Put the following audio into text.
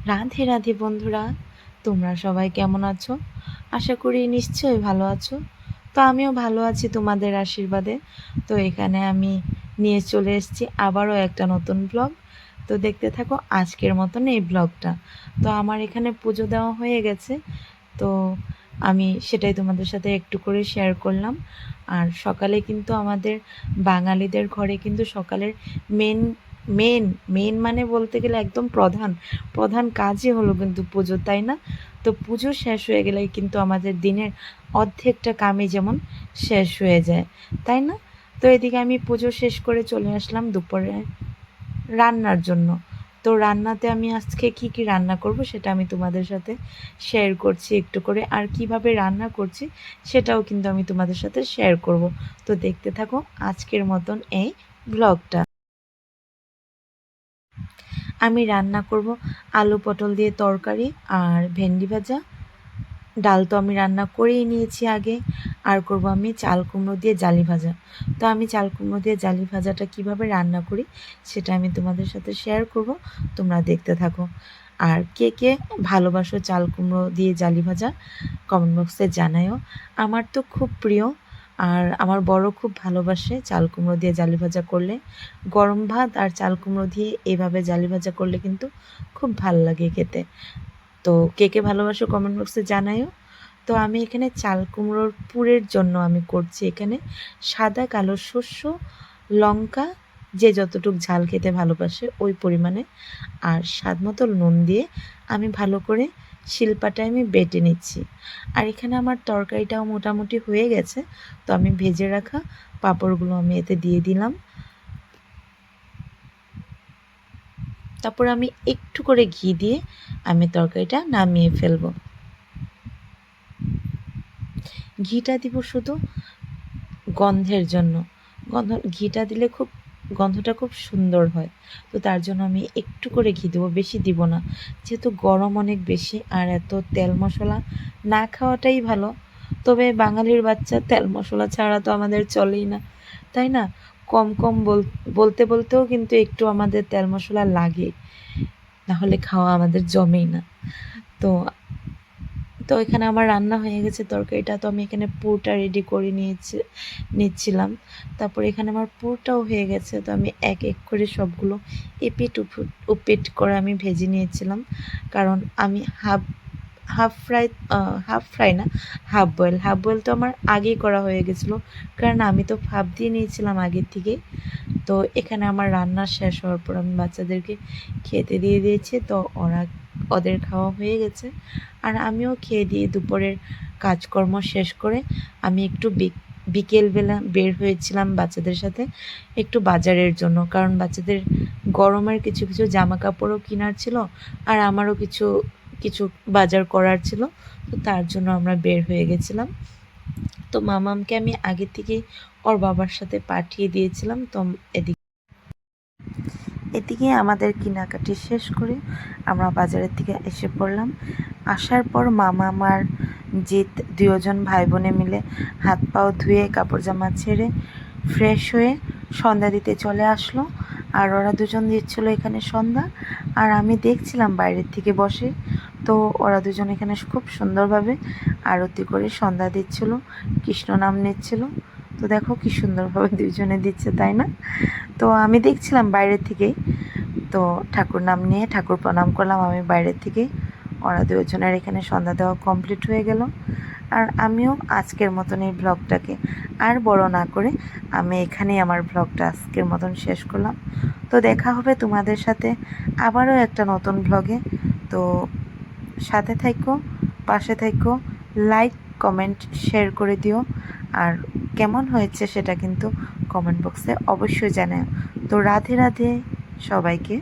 রাধে রাধে বন্ধুরা, তোমরা সবাই কেমন আছো? আশা করি নিশ্চয়ই ভালো আছো। তো আমিও ভালো আছি তোমাদের আশীর্বাদে। তো এখানে আমি নিয়ে চলে এসেছি আবারও একটা নতুন ব্লগ। তো দেখতে থাকো আজকের মতন এই ব্লগটা। তো আমার এখানে পুজো দেওয়া হয়ে গেছে, তো আমি সেটাই তোমাদের সাথে একটু করে শেয়ার করলাম। আর সকালে কিন্তু আমাদের বাঙালিদের ঘরে কিন্তু সকালের মেন মেন মেন মানে বলতে গেলে একদম প্রধান প্রধান কাজই হলো কিন্তু পুজো, তাই না? তো পুজো শেষ হয়ে গেলেই কিন্তু আমাদের দিনের অর্ধেকটা কামই যেমন শেষ হয়ে যায়, তাই না? তো এদিকে আমি পুজো শেষ করে চলে আসলাম দুপুরে রান্নার জন্য। তো রান্নাতে আমি আজকে কি কি রান্না করব সেটা আমি তোমাদের সাথে শেয়ার করছি একটু করে, আর কিভাবে রান্না করছি সেটাও কিন্তু আমি তোমাদের সাথে শেয়ার করব। তো দেখতে থাকো আজকের মতন এই ব্লগটা। আমি রান্না করব আলু পটল দিয়ে তরকারি আর ভেন্ডি ভাজা। ডাল তো আমি রান্না করেই নিয়েছি আগে। আর করব আমি চাল কুমড়ো দিয়ে জালি ভাজা। তো আমি চাল কুমড়ো দিয়ে জালি ভাজাটা কিভাবে রান্না করি সেটা আমি তোমাদের সাথে শেয়ার করব, তোমরা দেখতে থাকো। আর কে কে ভালোবাসো চাল কুমড়ো দিয়ে জালি ভাজা কমেন্ট বক্সে জানায়ও। আমার তো খুব প্রিয়, আর আমার বড় খুব ভালোবাসে চাল কুমড়ো দিয়ে জালি ভাজা করলে। গরম ভাত আর চাল কুমড়ো দিয়ে এভাবে জালি ভাজা করলে কিন্তু খুব ভাল লাগে খেতে। তো কে কে ভালোবাসো কমেন্ট বক্সে জানায়ও। তো আমি এখানে চাল কুমড়োর পুরের জন্য আমি করছি এখানে সাদা কালো শস্য, লঙ্কা, যে যতটুক ঝাল খেতে ভালোবাসে ওই পরিমাণে, আর স্বাদ মতো নুন দিয়ে আমি ভালো করে শিলপাটায় আমি বেটে নিচ্ছি। আর এখানে আমার তরকারিটাও মোটামুটি হয়ে গেছে। তো আমি ভেজে রাখা পাঁপড়গুলো আমি এতে দিয়ে দিলাম। তারপর আমি একটু করে ঘি দিয়ে আমি তরকারিটা নামিয়ে ফেলবো। ঘিটা দিব শুধু গন্ধের জন্য। ঘিটা দিলে খুব গন্ধটা খুব সুন্দর হয়। তো তার জন্য আমি একটু করে ঘি দেবো, বেশি দিব না, যেহেতু গরম অনেক বেশি আর এত তেল মশলা না খাওয়াটাই ভালো। তবে বাঙালির বাচ্চা তেল মশলা ছাড়া তো আমাদের চলেই না, তাই না? কম কম বলতে বলতেও কিন্তু একটু আমাদের তেল মশলা লাগে, না হলে খাওয়া আমাদের জমেই না। তো তো এখানে আমার রান্না হয়ে গেছে তরকারিটা। তো আমি এখানে পুরটা রেডি করে নিচ্ছিলাম। তারপর এখানে আমার পুরটাও হয়ে গেছে। তো আমি এক এক করে সবগুলো এপিট উপিট করে আমি ভেজে নিয়েছিলাম, কারণ আমি half half fry half fry না, হাফ বয়েল তো আমার আগেই করা হয়ে গেছিলো, কারণ আমি তো ভাপ দিয়ে নিয়েছিলাম আগের থেকে। তো এখানে আমার রান্না শেষ হওয়ার পর আমি বাচ্চাদেরকে খেতে দিয়ে দিয়েছি। তো ওদের খাওয়া হয়ে গেছে, আর আমিও খেয়ে দিয়ে দুপুরের কাজকর্ম শেষ করে আমি একটু বিকেলবেলা বের হয়েছিলাম বাচ্চাদের সাথে একটু বাজারের জন্য, কারণ বাচ্চাদের গরমের কিছু কিছু জামা কাপড়ও কেনার ছিল, আর আমারও কিছু কিছু বাজার করার ছিল। তো তার জন্য আমরা বের হয়ে গেছিলাম। তো মামামকে আমি আগে থেকেই ওর বাবার সাথে পাঠিয়ে দিয়েছিলাম। তো এদিকে আমাদের কেনাকাটি শেষ করে আমরা বাজারের থেকে এসে পড়লাম। আসার পর মামা আমার জিৎ দুজন ভাই বোনে মিলে হাত পাও ধুয়ে কাপড় জামা ছেড়ে ফ্রেশ হয়ে সন্ধ্যা দিতে চলে আসলো। আর ওরা দুজন দিচ্ছিলো এখানে সন্ধ্যা, আর আমি দেখছিলাম বাইরের থেকে বসে। তো ওরা দুজন এখানে খুব সুন্দরভাবে আরতি করে সন্ধ্যা দিচ্ছিলো, কৃষ্ণ নাম নিচ্ছিল। তো দেখো কি সুন্দরভাবে দুইজনে দিচ্ছে, তাই না? তো আমি দেখছিলাম বাইরের থেকেই। তো ঠাকুর নাম নিয়ে ঠাকুর প্রণাম করলাম আমি বাইরের থেকেই। ওরা দুজনের এখানে সন্ধ্যা দেওয়া কমপ্লিট হয়ে গেল। আর আমিও আজকের মতন এই ব্লগটাকে আর বড় না করে আমি এখানেই আমার ব্লগটা আজকের মতন শেষ করলাম। তো দেখা হবে তোমাদের সাথে আবারও একটা নতুন ব্লগে। তো সাথে থাকো, পাশে থাকো, লাইক কমেন্ট শেয়ার করে দিও। আর কেমন হয়েছে সেটা কিন্তু কমেন্ট বক্সে অবশ্যই জানাও। তো রাধে রাধে সবাইকে।